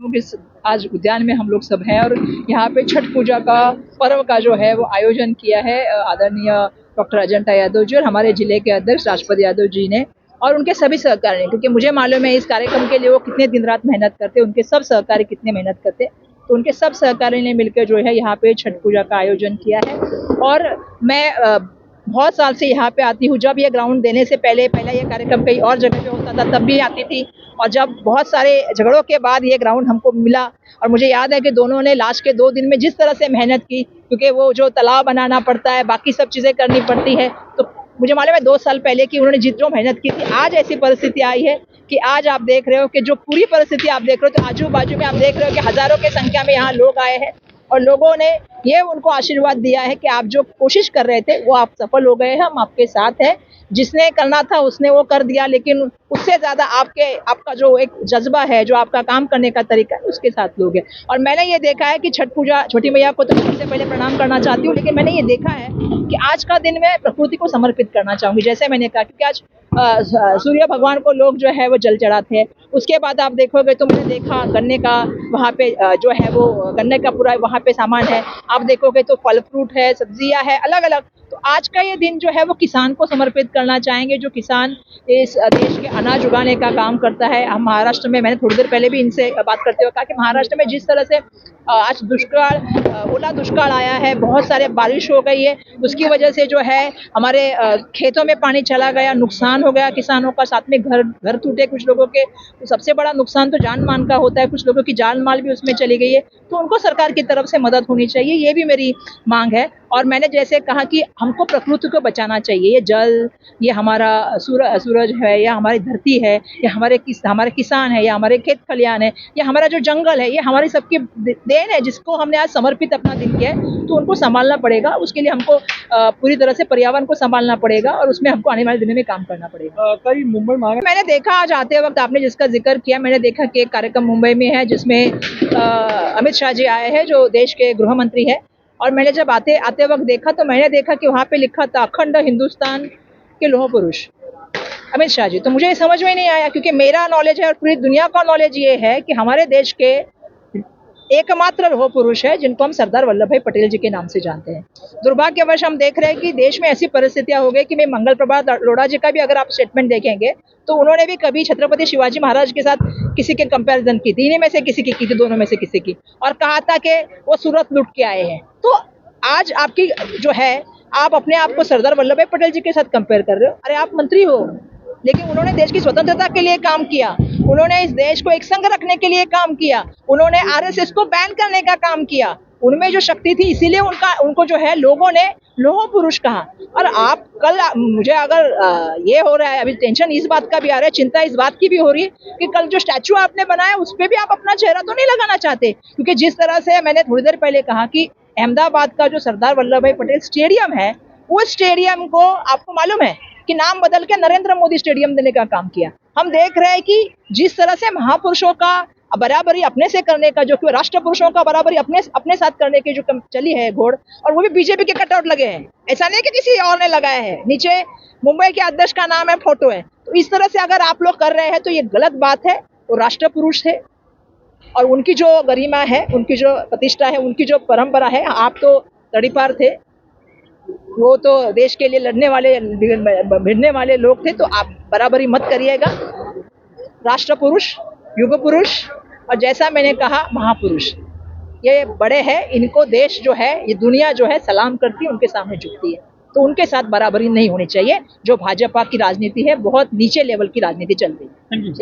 इस आज उद्यान में हम लोग सब हैं और यहाँ पे छठ पूजा का पर्व का जो है वो आयोजन किया है आदरणीय डॉक्टर अजंता यादव जी और हमारे जिले के अध्यक्ष राजपद यादव जी ने और उनके सभी सहकारी, क्योंकि मुझे मालूम है इस कार्यक्रम के लिए वो कितने दिन रात मेहनत करते, उनके सब सहकारी कितने मेहनत करते, तो उनके सब सहकारी ने मिलकर जो है यहाँ पे छठ पूजा का आयोजन किया है। और मैं बहुत साल से यहाँ पे आती हूँ। जब ये ग्राउंड देने से पहले ये कार्यक्रम कहीं और जगह पे होता था तब भी आती थी, और जब बहुत सारे झगड़ों के बाद ये ग्राउंड हमको मिला और मुझे याद है कि दोनों ने लास्ट के 2 दिन में जिस तरह से मेहनत की, क्योंकि वो जो तालाब बनाना पड़ता है, बाकी सब चीजें करनी पड़ती है, तो मुझे मालूम है 2 साल पहले की उन्होंने जो मेहनत की थी, आज ऐसी परिस्थिति आई है कि आज आप देख रहे हो कि जो पूरी परिस्थिति आप देख रहे हो, तो आजू बाजू में आप देख रहे हो कि हजारों की संख्या में यहाँ लोग आए हैं और लोगों ने ये उनको आशीर्वाद दिया है कि आप जो कोशिश कर रहे थे वो आप सफल हो गए हैं, हम आपके साथ हैं। जिसने करना था उसने वो कर दिया, लेकिन उससे ज्यादा आपका जो एक जज्बा है, जो आपका काम करने का तरीका है, उसके साथ लोग हैं। और मैंने ये देखा है कि छठ पूजा, छोटी मैया को तो सबसे पहले प्रणाम करना चाहती हूँ, लेकिन मैंने ये देखा है कि आज का दिन मैं प्रकृति को समर्पित करना चाहूंगी। जैसे मैंने कहा, क्योंकि आज सूर्य भगवान को लोग जो है वो जल चढ़ाते हैं। उसके बाद आप देखोगे तो मैंने देखा गन्ने का वहाँ पे जो है वो गन्ने का पूरा वहाँ पे सामान है। आप देखोगे तो फल फ्रूट है, सब्जियां है, अलग अलग। तो आज का ये दिन जो है वो किसान को समर्पित करना चाहेंगे, जो किसान इस देश के अनाज उगाने का काम करता है। हम महाराष्ट्र में, मैंने थोड़ी देर पहले भी इनसे बात करते हुए कहा कि महाराष्ट्र में जिस तरह से आज ओला दुष्काल आया है, बहुत सारे बारिश हो गई है, उसकी वजह से जो है हमारे खेतों में पानी चला गया, नुकसान हो गया किसानों का, साथ में घर टूटे कुछ लोगों के। तो सबसे बड़ा नुकसान तो जान मान का होता है, कुछ लोगों की जान माल भी उसमें चली गई है, तो उनको सरकार की तरफ से मदद होनी चाहिए, ये भी मेरी मांग है। और मैंने जैसे कहा कि हमको प्रकृति को बचाना चाहिए, ये जल, ये हमारा सूरज है, या हमारी धरती है, या हमारे किसान है, या हमारे खेत खलियान है, या हमारा जो जंगल है, ये हमारी सबकी देन है, जिसको हमने आज समर्पित अपना दिन किया है, तो उनको संभालना पड़ेगा। उसके लिए हमको पूरी तरह से पर्यावरण को संभालना पड़ेगा और उसमें हमको आने वाले दिनों में काम करना पड़ेगा। कई मुंबई में मैंने देखा आज आते वक्त, आपने जिसका जिक्र किया, मैंने देखा कि एक कार्यक्रम मुंबई में है जिसमें अमित शाह जी आए हैं, जो देश के गृह मंत्री है। और मैंने जब आते वक्त देखा तो मैंने देखा कि वहाँ पे लिखा था अखंड हिंदुस्तान के लौह पुरुष अमित शाह जी। तो मुझे समझ में नहीं आया, क्योंकि मेरा नॉलेज है और पूरी दुनिया का नॉलेज ये है कि हमारे देश के एकमात्र लौह पुरुष है जिनको हम सरदार वल्लभ भाई पटेल जी के नाम से जानते हैं। दुर्भाग्यवश हम देख रहे हैं कि देश में ऐसी परिस्थितियां हो गई कि मंगल प्रभात लोढ़ा जी का भी अगर आप स्टेटमेंट देखेंगे तो उन्होंने भी कभी छत्रपति शिवाजी महाराज के साथ किसी के कंपैरिजन की थी, इन्हीं में से किसी की थी, दोनों में से किसी की, और कहा था कि वो सूरत लुट के आए हैं। तो आज आपकी जो है, आप अपने आप को सरदार वल्लभ भाई पटेल जी के साथ कंपेयर कर रहे हो। अरे आप मंत्री हो, लेकिन उन्होंने देश की स्वतंत्रता के लिए काम किया, उन्होंने इस देश को एक संघ रखने के लिए काम किया, उन्होंने आरएसएस को बैन करने का काम किया। उनमें जो शक्ति थी, इसीलिए उनको जो है लोगों ने लौह पुरुष कहा। और आप कल, मुझे अगर ये हो रहा है, अभी टेंशन इस बात का भी आ रहा है, चिंता इस बात की भी हो रही है कि कल जो स्टैचू आपने बनाया उस पर भी आप अपना चेहरा तो नहीं लगाना चाहते, क्योंकि जिस तरह से मैंने थोड़ी देर पहले कहा कि अहमदाबाद का जो सरदार वल्लभ भाई पटेल स्टेडियम है, उस स्टेडियम को आपको मालूम है कि नाम बदल के नरेंद्र मोदी स्टेडियम देने का काम किया। हम देख रहे हैं कि जिस तरह से महापुरुषों का बराबरी अपने से करने का, जो कि राष्ट्र पुरुषों का बराबरी अपने साथ करने की जो चली है घोड़, और वो भी बीजेपी के कटआउट लगे हैं, ऐसा नहीं कि किसी और ने लगाया है, नीचे मुंबई के अध्यक्ष का नाम है, फोटो है। तो इस तरह से अगर आप लोग कर रहे हैं तो ये गलत बात है। वो राष्ट्र पुरुष है और उनकी जो गरिमा है, उनकी जो प्रतिष्ठा है, उनकी जो परंपरा है, आप तो तड़ीपार थे, वो तो देश के लिए लड़ने वाले, भिड़ने वाले लोग थे, तो आप बराबरी मत करिएगा। राष्ट्र पुरुष, युग पुरुष, और जैसा मैंने कहा महापुरुष, ये बड़े हैं, इनको देश जो है, ये दुनिया जो है सलाम करती है, उनके सामने झुकती है, तो उनके साथ बराबरी नहीं होनी चाहिए। जो भाजपा की राजनीति है, बहुत नीचे लेवल की राजनीति चल रही है। चलिए।